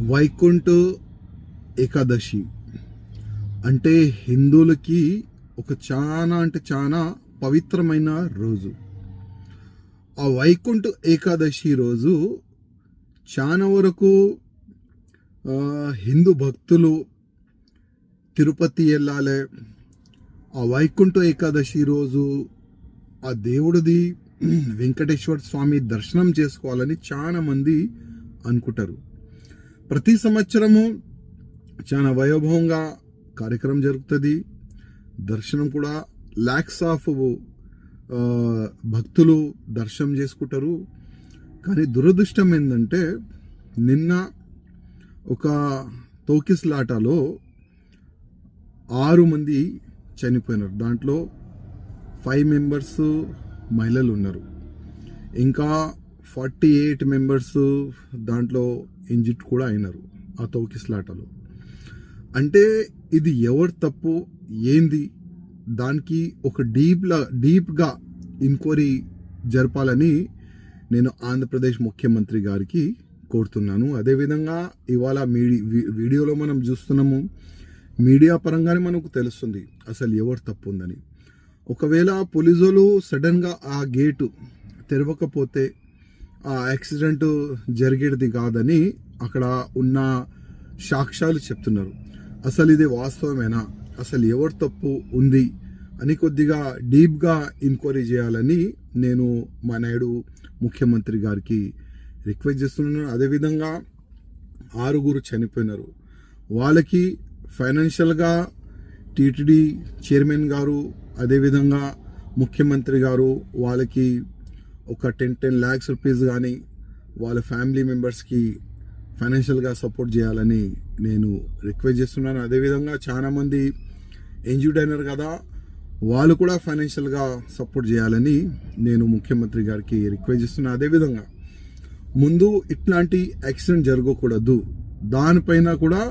వైకుంఠ ఏకాదశి అంటే హిందువులకి ఒక చాలా పవిత్రమైన రోజు. ఆ వైకుంఠ ఏకాదశి రోజు చాలా వరకు హిందూ భక్తులు తిరుపతి వెళ్ళాలి. ఆ వైకుంఠ ఏకాదశి రోజు ఆ దేవుడిది వెంకటేశ్వర స్వామి దర్శనం చేసుకోవాలని చాలా మంది అనుకుంటారు. ప్రతి సంవత్సరము చాలా వైభవంగా కార్యక్రమం జరుగుతుంది. దర్శనం కూడా లాక్స్ ఆఫ్ భక్తులు దర్శనం చేసుకుంటారు. కానీ దురదృష్టం ఏంటంటే నిన్న ఒక తోకిస్లాటలో 6 మంది చనిపోయినారు. దాంట్లో 5 మెంబర్స్ మహిళలు ఉన్నారు. ఇంకా 48 మెంబర్స్ దాంట్లో ఇంజిట్ కూడా అయినారు ఆ తోకిస్లాటలో. అంటే ఇది ఎవరు తప్పు ఏంది, దానికి ఒక డీప్గా ఎంక్వైరీ జరపాలని నేను ఆంధ్రప్రదేశ్ ముఖ్యమంత్రి గారికి కోరుతున్నాను. అదేవిధంగా ఇవాళ వీడియోలో మనం చూస్తున్నాము, మీడియా పరంగానే మనకు తెలుస్తుంది అసలు ఎవరు తప్పు ఉందని. ఒకవేళ పోలీసులు సడన్గా ఆ గేటు తెరవకపోతే ఆ యాక్సిడెంట్ జరిగేది కాదని అక్కడ ఉన్న సాక్ష్యాలు చెప్తున్నారు. అసలు ఇది వాస్తవమేనా, అసలు ఎవరు తప్పు ఉంది అని కొద్దిగా డీప్గా ఎంక్వైరీ చేయాలని నేను మా నాయుడు ముఖ్యమంత్రి గారికి రిక్వెస్ట్ చేస్తున్నాను. అదేవిధంగా 6 చనిపోయినారు. వాళ్ళకి ఫైనాన్షియల్గా టీటీడీ చైర్మన్ గారు అదేవిధంగా ముఖ్యమంత్రి గారు వాళ్ళకి ఒక 10 lakhs రూపీస్ కానీ వాళ్ళ ఫ్యామిలీ మెంబర్స్కి ఫైనాన్షియల్గా సపోర్ట్ చేయాలని నేను రిక్వెస్ట్ చేస్తున్నాను. అదేవిధంగా చాలామంది ఇంజ్యూర్డ్ అయినారు కదా, వాళ్ళు కూడా ఫైనాన్షియల్గా సపోర్ట్ చేయాలని నేను ముఖ్యమంత్రి గారికి రిక్వెస్ట్ చేస్తున్నాను. అదేవిధంగా ముందు ఇట్లాంటి యాక్సిడెంట్ జరగకూడదు, దానిపైన కూడా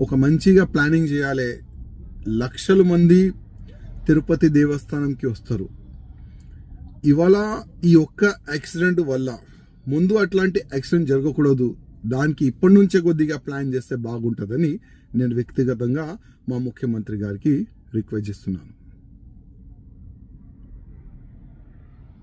ఒక మంచిగా ప్లానింగ్ చేయాలి. లక్షల మంది తిరుపతి దేవస్థానంకి వస్తారు. ఇవాళ ఈ ఒక్క యాక్సిడెంట్ వల్ల ముందు అట్లాంటి యాక్సిడెంట్ జరగకూడదు, దానికి ఇప్పటి నుంచే కొద్దిగా ప్లాన్ చేస్తే బాగుంటుందని నేను వ్యక్తిగతంగా మా ముఖ్యమంత్రి గారికి రిక్వెస్ట్ చేస్తున్నాను.